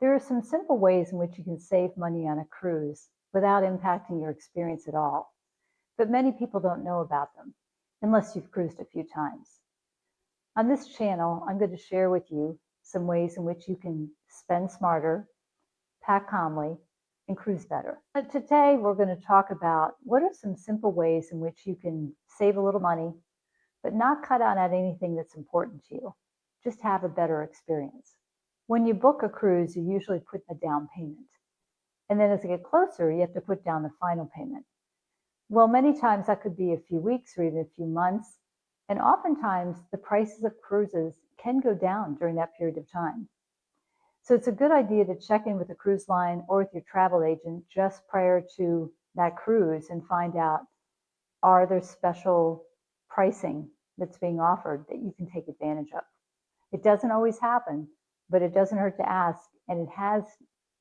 There are some simple ways in which you can save money on a cruise without impacting your experience at all, but many people don't know about them unless you've cruised a few times. On this channel, I'm going to share with you some ways in which you can spend smarter, pack calmly, and cruise better. Today, we're going to talk about what are some simple ways in which you can save a little money, but not cut out on anything that's important to you. Just have a better experience. When you book a cruise, you usually put a down payment. And then as you get closer, you have to put down the final payment. Well, many times that could be a few weeks or even a few months. And oftentimes the prices of cruises can go down during that period of time. So it's a good idea to check in with the cruise line or with your travel agent just prior to that cruise and find out, are there special pricing that's being offered that you can take advantage of? It doesn't always happen, but it doesn't hurt to ask, and it has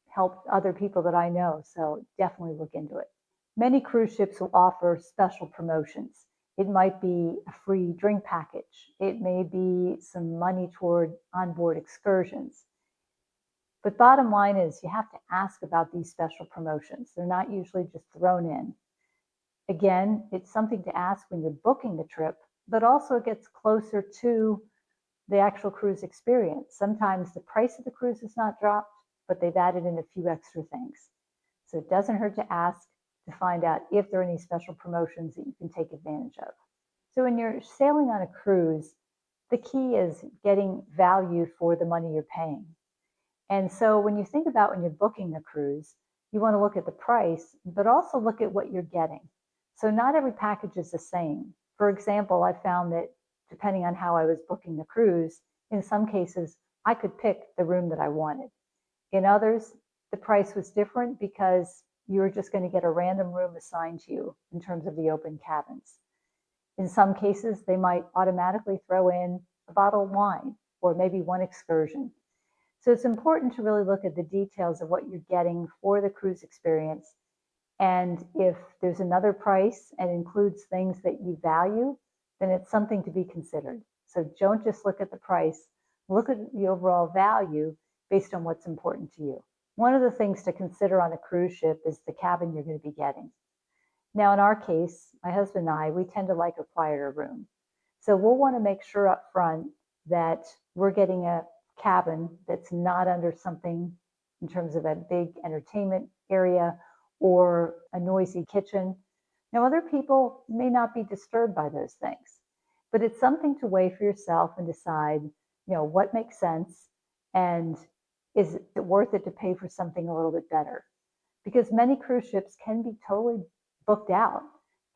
helped other people that I know, so definitely look into it. Many cruise ships will offer special promotions. It might be a free drink package. It may be some money toward onboard excursions. But bottom line is you have to ask about these special promotions. They're not usually just thrown in. Again, it's something to ask when you're booking the trip, but also it gets closer to the actual cruise experience. Sometimes the price of the cruise is not dropped, but they've added in a few extra things. So it doesn't hurt to ask to find out if there are any special promotions that you can take advantage of. So when you're sailing on a cruise, the key is getting value for the money you're paying. And so when you think about when you're booking the cruise, you want to look at the price, but also look at what you're getting. So not every package is the same. For example, I found that depending on how I was booking the cruise, in some cases, I could pick the room that I wanted. In others, the price was different because you were just going to get a random room assigned to you in terms of the open cabins. In some cases, they might automatically throw in a bottle of wine or maybe one excursion. So it's important to really look at the details of what you're getting for the cruise experience. And if there's another price and includes things that you value, then it's something to be considered. So don't just look at the price, look at the overall value based on what's important to you. One of the things to consider on a cruise ship is the cabin you're going to be getting. Now, in our case, my husband and I, we tend to like a quieter room. So we'll want to make sure up front that we're getting a cabin that's not under something in terms of a big entertainment area or a noisy kitchen. Now, other people may not be disturbed by those things, but it's something to weigh for yourself and decide, what makes sense and is it worth it to pay for something a little bit better? Because many cruise ships can be totally booked out.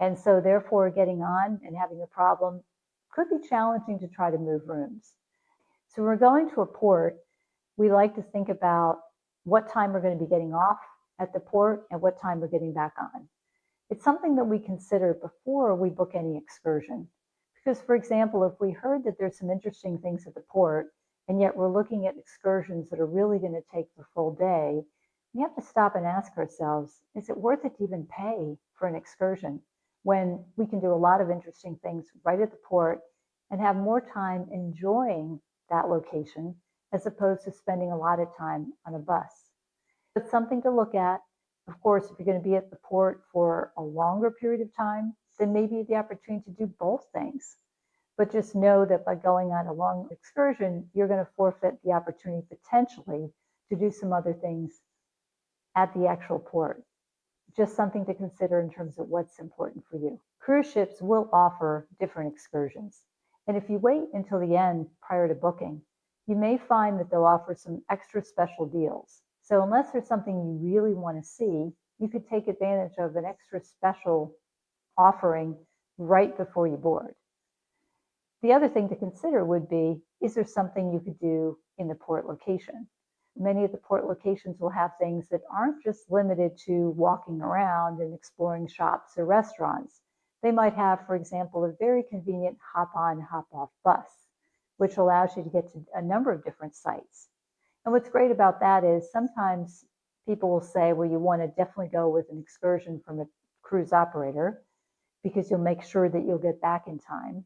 And so therefore getting on and having a problem could be challenging to try to move rooms. So when we're going to a port, we like to think about what time we're going to be getting off at the port and what time we're getting back on. It's something that we consider before we book any excursion. Because, for example, if we heard that there's some interesting things at the port, and yet we're looking at excursions that are really going to take the full day, we have to stop and ask ourselves, is it worth it to even pay for an excursion when we can do a lot of interesting things right at the port and have more time enjoying that location as opposed to spending a lot of time on a bus? It's something to look at. Of course, if you're going to be at the port for a longer period of time, then maybe the opportunity to do both things. But just know that by going on a long excursion, you're going to forfeit the opportunity potentially to do some other things at the actual port. Just something to consider in terms of what's important for you. Cruise ships will offer different excursions. And if you wait until the end prior to booking, you may find that they'll offer some extra special deals. So unless there's something you really want to see, you could take advantage of an extra special offering right before you board. The other thing to consider would be, is there something you could do in the port location? Many of the port locations will have things that aren't just limited to walking around and exploring shops or restaurants. They might have, for example, a very convenient hop-on, hop-off bus, which allows you to get to a number of different sites. And what's great about that is sometimes people will say, well, you want to definitely go with an excursion from a cruise operator because you'll make sure that you'll get back in time.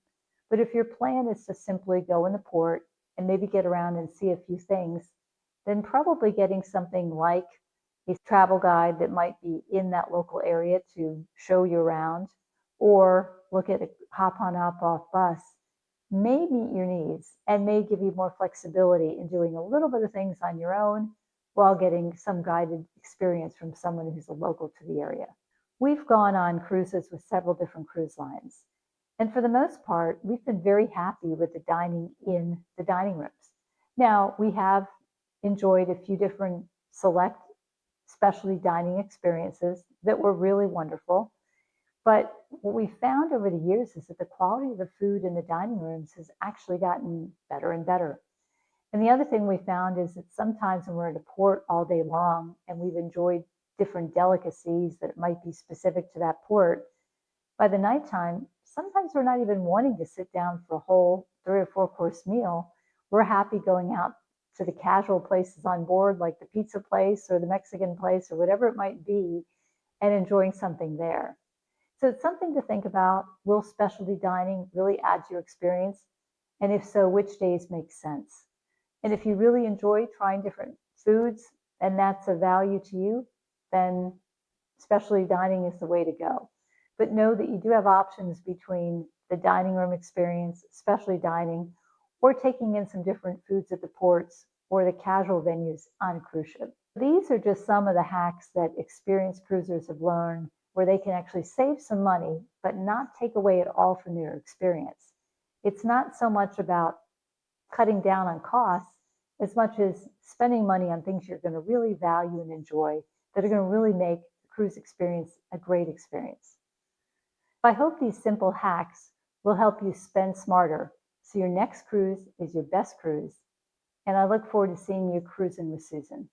But if your plan is to simply go in the port and maybe get around and see a few things, then probably getting something like a travel guide that might be in that local area to show you around, or look at a hop on, hop off bus may meet your needs and may give you more flexibility in doing a little bit of things on your own while getting some guided experience from someone who's a local to the area. We've gone on cruises with several different cruise lines. And for the most part, we've been very happy with the dining in the dining rooms. Now, we have enjoyed a few different select specialty dining experiences that were really wonderful. But what we found over the years is that the quality of the food in the dining rooms has actually gotten better and better. And the other thing we found is that sometimes when we're at a port all day long and we've enjoyed different delicacies that might be specific to that port, by the nighttime, sometimes we're not even wanting to sit down for a whole 3 or 4 course meal. We're happy going out to the casual places on board, like the pizza place or the Mexican place or whatever it might be, and enjoying something there. So it's something to think about. Will specialty dining really add to your experience? And if so, which days make sense? And if you really enjoy trying different foods and that's a value to you, then specialty dining is the way to go. But know that you do have options between the dining room experience, specialty dining, or taking in some different foods at the ports or the casual venues on a cruise ship. These are just some of the hacks that experienced cruisers have learned where they can actually save some money, but not take away at all from their experience. It's not so much about cutting down on costs as much as spending money on things you're going to really value and enjoy that are going to really make the cruise experience a great experience. I hope these simple hacks will help you spend smarter so your next cruise is your best cruise. And I look forward to seeing you cruising with Susan.